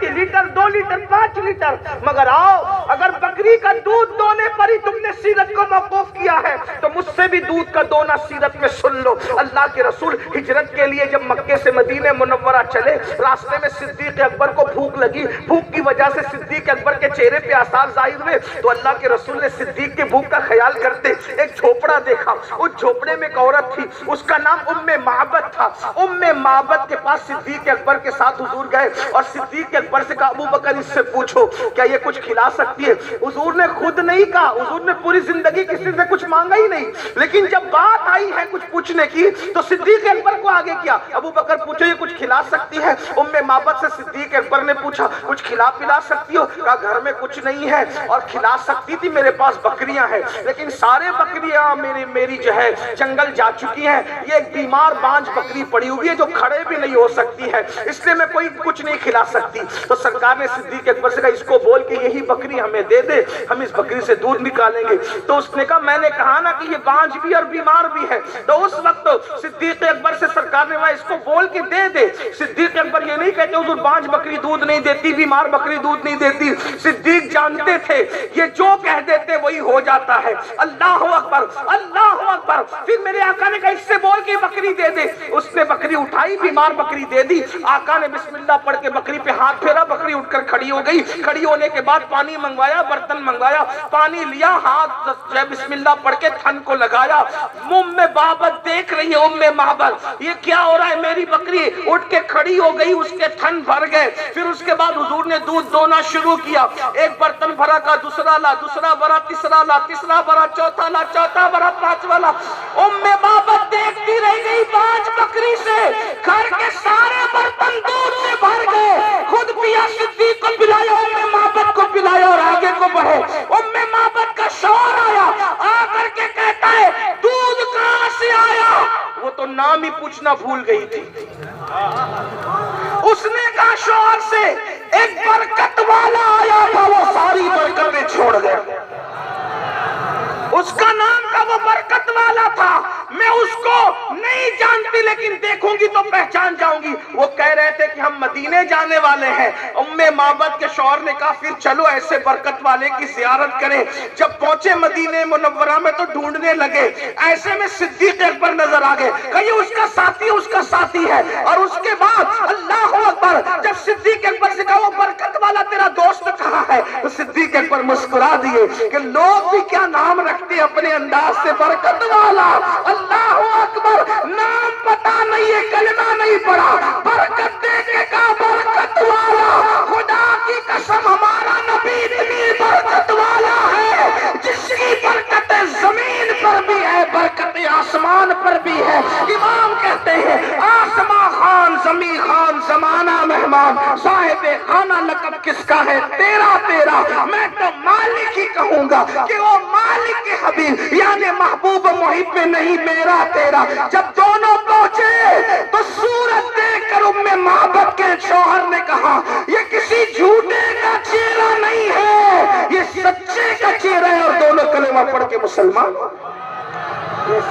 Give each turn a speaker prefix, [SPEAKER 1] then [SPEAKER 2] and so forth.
[SPEAKER 1] 1 letter 2 letter 5 letter, مگر آؤ اگر بکری کا دودھ دونے پر ہی تم نے سیرت کو موقوف کیا ہے تو مجھ سے بھی دودھ کا دونا سیرت میں سن لو۔ اللہ کے رسول ہجرت کے لیے جب مکے سے مدینہ منورہ چلے، راستے میں صدیق اکبر کو بھوک لگی، بھوک کی وجہ سے صدیق اکبر کے چہرے پہ آثار ظاہر ہوئے، تو اللہ کے رسول نے صدیق کے بھوک کا خیال کرتے ایک جھوپڑا دیکھا، اس جھوپڑے میں ایک عورت تھی، اس کا نام معبد تھا۔ معبد کے پاس صدیق اکبر کے ساتھ حضور گئے اور صدیق اکبر سے کہا ابو بکر اس سے پوچھو کیا یہ کچھ کھلا سکتی ہے؟ حضور نے خود نہیں کہا، حضور نے پوری زندگی کسی سے کچھ مانگا ہی نہیں، لیکن جب بات آئی ہے کچھ پوچھنے کی تو صدیق اکبر کو آگے کیا، ابو بکر پوچھو یہ کچھ کھلا سکتی ہے؟ معبد سے صدیق اکبر نے پوچھا کچھ کھلا پلا سکتی ہو؟ کہا گھر میں کچھ نہیں ہے اور کھلا سکتی تھی، میرے پاس بکریاں ہیں لیکن سارے بکریاں میری جو ہے جنگل جا چکی ہیں، یہ ایک بیمار بانج بکری پڑی ہوئی ہے جو کھڑے بھی نہیں ہو سکتی ہے، اس لیے میں کوئی کچھ نہیں کھلا سکتی۔ تو سرکار نے صدیق اکبر سے کہا اس کو بول کہ یہی بکری ہمیں دے دے، ہم اس بکری سے دودھ نکالیں گے۔ تو اس نے کہا میں نے کہا نا کہ یہ بانج بھی اور بیمار بھی ہے۔ تو اس وقت صدیق اکبر سے سرکار نے کہا اس کو بول کے دے دے۔ صدیق اکبر یہ نہیں کہتے حضور بانج بکری دودھ نہیں دیتی، بیمار بکری دودھ نہیں دیتی، صدیق جانتے تھے یہ جو کہہ دیتے وہی ہو جاتا ہے۔ اللہ اکبر اللہ اکبر۔ پھر میرے آقا نے کہا اس سے بول کے بکری دے دے، اس نے بکری اٹھائی، بیمار بکری دے دی، آقا نے بسم اللہ پڑھ کے بکری پہ ہاتھ پھیرا، بکری اٹھ کر کھڑی ہو گئی، کھڑی ہونے کے بعد پانی منگوایا، برتن منگوایا، پانی لیا، ہاتھ بسم اللہ پڑھ کے تھن کو لگایا، معبد دیکھ رہی ہے معبد یہ کیا ہو رہا ہے، میری بکری اٹھ کے کھڑی ہو گئی، اس کے تھن بھر گئے۔ پھر اس کے بعد حضور نے دودھ دونا شروع کیا، ایک برتن بھرا کا دوسرا لا، دوسرا بھرا تیسرا لا، تیسرا بھرا چوتھا لا، چوتھا بھرا پانچواں لا۔ معبد دیکھتی رہ گئی، 5 بکری سے گھر کے سارے برتن دودھ سے بھر گئے، خود پیا، صدیق کو پلایا، معبد کو پلایا اور آگے کو بڑھے۔ معبد کا شوہر آیا، آ کر کے کہتا ہے دودھ کہاں سے آیا؟ وہ تو نام ہی پوچھنا بھول گئی تھی۔ اس نے کہا شوہر سے ایک برکت والا آیا تھا، وہ ساری برکتیں چھوڑ گیا، اس کا نام کا وہ برکت والا تھا، میں اس کو نہیں جانتی لیکن دیکھوں گی تو پہچان جاؤں گی۔ وہ کہہ رہے تھے کہ ہم مدینے جانے والے ہیں۔ معبد کے شوہر نے کہا پھر چلو ایسے برکت والے کی زیارت کریں۔ جب پہنچے مدینے منورہ میں تو ڈھونڈنے لگے، ایسے میں صدیق اکبر نظر آ گئے، کہیں اس کا ساتھی ہے۔ اور اس کے بعد اللہ اکبر، جب صدیق اکبر سے کہا وہ برکت والا تیرا دوست کہاں ہے، تو صدیق اکبر مسکرا دیے کہ لوگ بھی کیا نام رکھتے اپنے انداز سے، برکت والا۔ اللہ اکبر، نام پتا نہیں ہے، کلمہ نہیں پڑا، برکت دے کے کہا برکت والا۔ خدا کی قسم ہمارا نبی اتنی برکت والا ہے جس کی برکت زمین پر بھی ہے، برکت آسمان پر بھی ہے۔ امام کہتے ہیں آسمان خان زمین خان زمانہ مہمان، صاحب خانہ لقب کس کا ہے؟ تیرا میں تو مالک ہی کہوں گا کہ وہ مالک کے حبیب یعنی محبوب محب میں نہیں میرا تیرا۔ جب دونوں پہنچے تو صورت دیکھ کر معبد کے شوہر نے کہا یہ کسی جھوٹے کا چہرہ نہیں ہے، یہ سچے کا چہرہ ہے، اور دونوں کلمہ پڑھ کے مسلمان۔